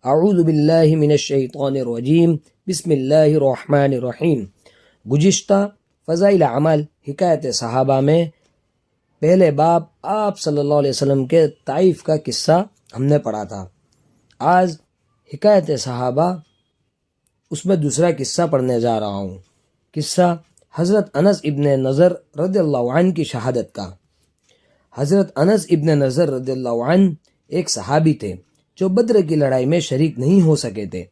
اعوذ باللہ من الشیطان الرجیم بسم اللہ الرحمن الرحیم۔ گزشتہ فضائل اعمال حکایت صحابہ میں پہلے باب آپ صلی اللہ علیہ وسلم کے طائف کا قصہ ہم نے پڑھا تھا۔ آج حکایت صحابہ اس میں دوسرا قصہ پڑھنے جا رہا ہوں۔ قصہ حضرت انس ابن نضر رضی اللہ عنہ کی شہادت کا۔ حضرت انس ابن نضر رضی اللہ عنہ ایک صحابی تھے جو بدر کی لڑائی میں شریک نہیں ہو سکے تھے۔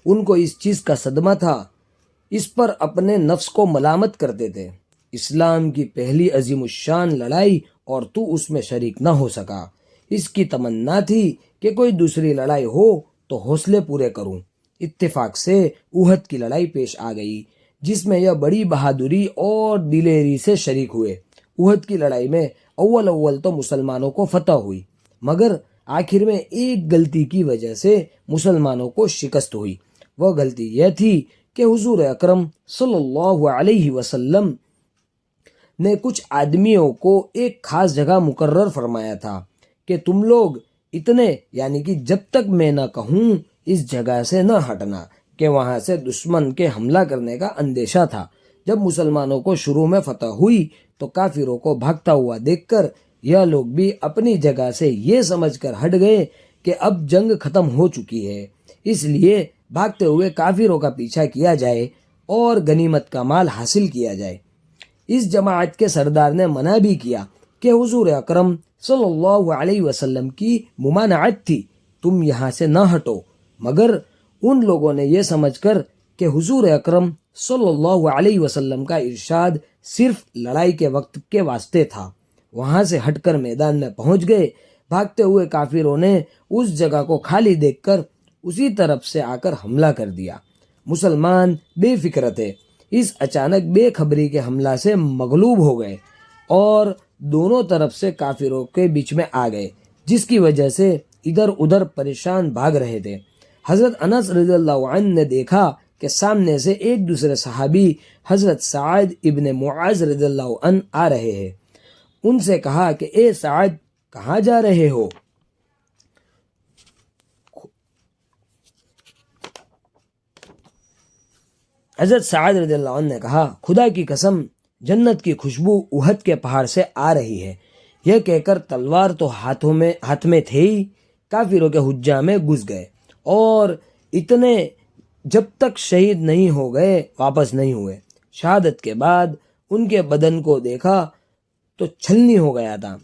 ان کو اس چیز کا صدمہ تھا، اس پر اپنے نفس کو ملامت کرتے تھے، اسلام کی پہلی عظیم الشان لڑائی اور تو اس میں شریک نہ ہو سکا۔ اس کی تمنا تھی کہ کوئی دوسری لڑائی ہو تو حوصلے پورے کروں۔ اتفاق سے احد کی لڑائی پیش آ گئی جس میں یہ بڑی بہادری اور دلیری سے شریک ہوئے۔ احد کی لڑائی میں اول تو مسلمانوں کو فتح ہوئی، مگر آخر میں ایک غلطی کی وجہ سے مسلمانوں کو شکست ہوئی۔ وہ غلطی یہ تھی کہ حضور اکرم صلی اللہ علیہ وسلم نے کچھ آدمیوں کو ایک خاص جگہ مقرر فرمایا تھا کہ تم لوگ اتنے یعنی کہ جب تک میں نہ کہوں اس جگہ سے نہ ہٹنا، کہ وہاں سے دشمن کے حملہ کرنے کا اندیشہ تھا۔ جب مسلمانوں کو شروع میں فتح ہوئی تو کافروں کو بھاگتا ہوا دیکھ کر یہ لوگ بھی اپنی جگہ سے یہ سمجھ کر ہٹ گئے کہ اب جنگ ختم ہو چکی ہے، اس لیے بھاگتے ہوئے کافروں کا پیچھا کیا جائے اور غنیمت کا مال حاصل کیا جائے۔ اس جماعت کے سردار نے منع بھی کیا کہ حضور اکرم صلی اللہ علیہ وسلم کی ممانعت تھی، تم یہاں سے نہ ہٹو، مگر ان لوگوں نے یہ سمجھ کر کہ حضور اکرم صلی اللہ علیہ وسلم کا ارشاد صرف لڑائی کے وقت کے واسطے تھا، وہاں سے ہٹ کر میدان میں پہنچ گئے۔ بھاگتے ہوئے کافروں نے اس جگہ کو خالی دیکھ کر اسی طرف سے آ کر حملہ کر دیا۔ مسلمان بے فکر تھے، اس اچانک بے خبری کے حملہ سے مغلوب ہو گئے اور دونوں طرف سے کافروں کے بیچ میں آ گئے، جس کی وجہ سے ادھر ادھر پریشان بھاگ رہے تھے۔ حضرت انس رضی اللہ عنہ نے دیکھا کہ سامنے سے ایک دوسرے صحابی حضرت سعد ابن معاذ رضی اللہ عنہ آ رہے ہیں۔ ان سے کہا کہ اے سعد، کہاں جا رہے ہو؟ حضرت سعد رضی اللہ عنہ نے کہا، خدا کی قسم، جنت کی خوشبو احد کے پہاڑ سے آ رہی ہے۔ یہ کہہ کر تلوار تو ہاتھ میں تھے ہی، کافروں کے حجہ میں گھس گئے اور اتنے جب تک شہید نہیں ہو گئے واپس نہیں ہوئے۔ شہادت کے بعد ان کے بدن کو دیکھا تو چھلنی ہو گیا تھا۔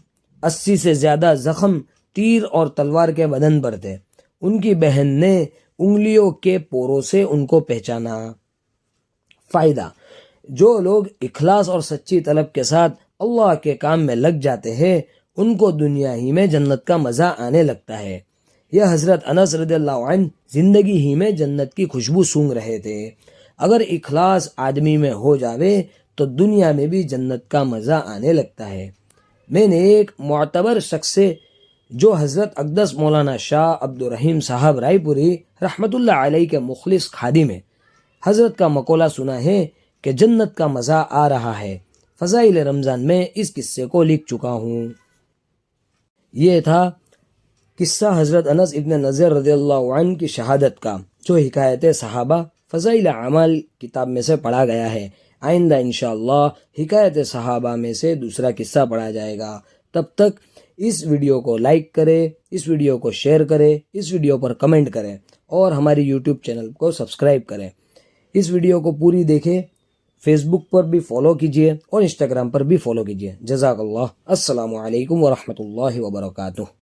80 سے زیادہ زخم تیر اور تلوار کے بدن پر تھے۔ ان کی بہن نے انگلیوں کے پوروں سے ان کو پہچانا۔ فائدہ: جو لوگ اخلاص اور سچی طلب کے ساتھ اللہ کے کام میں لگ جاتے ہیں ان کو دنیا ہی میں جنت کا مزہ آنے لگتا ہے۔ یہ حضرت انس رضی اللہ عنہ زندگی ہی میں جنت کی خوشبو سونگھ رہے تھے۔ اگر اخلاص آدمی میں ہو جاوے تو دنیا میں بھی جنت کا مزہ آنے لگتا ہے۔ میں نے ایک معتبر شخص سے جو حضرت اقدس مولانا شاہ عبد الرحیم صاحب رائے پوری رحمۃ اللہ علیہ کے مخلص خادم ہیں، حضرت کا مقولہ سنا ہے کہ جنت کا مزہ آ رہا ہے۔ فضائل رمضان میں اس قصے کو لکھ چکا ہوں۔ یہ تھا قصہ حضرت انس ابن نضر رضی اللہ عنہ کی شہادت کا، جو حکایت صحابہ فضائل اعمال کتاب میں سے پڑھا گیا ہے۔ آئندہ انشاءاللہ حکایت صحابہ میں سے دوسرا قصہ پڑھا جائے گا۔ تب تک اس ویڈیو کو لائک کرے، اس ویڈیو کو شیئر کرے، اس ویڈیو پر کمنٹ کریں اور ہماری یوٹیوب چینل کو سبسکرائب کریں۔ اس ویڈیو کو پوری دیکھیں، فیس بک پر بھی فالو کیجیے اور انسٹاگرام پر بھی فالو کیجیے۔ جزاک اللہ۔ السلام علیکم ورحمۃ اللہ وبرکاتہ۔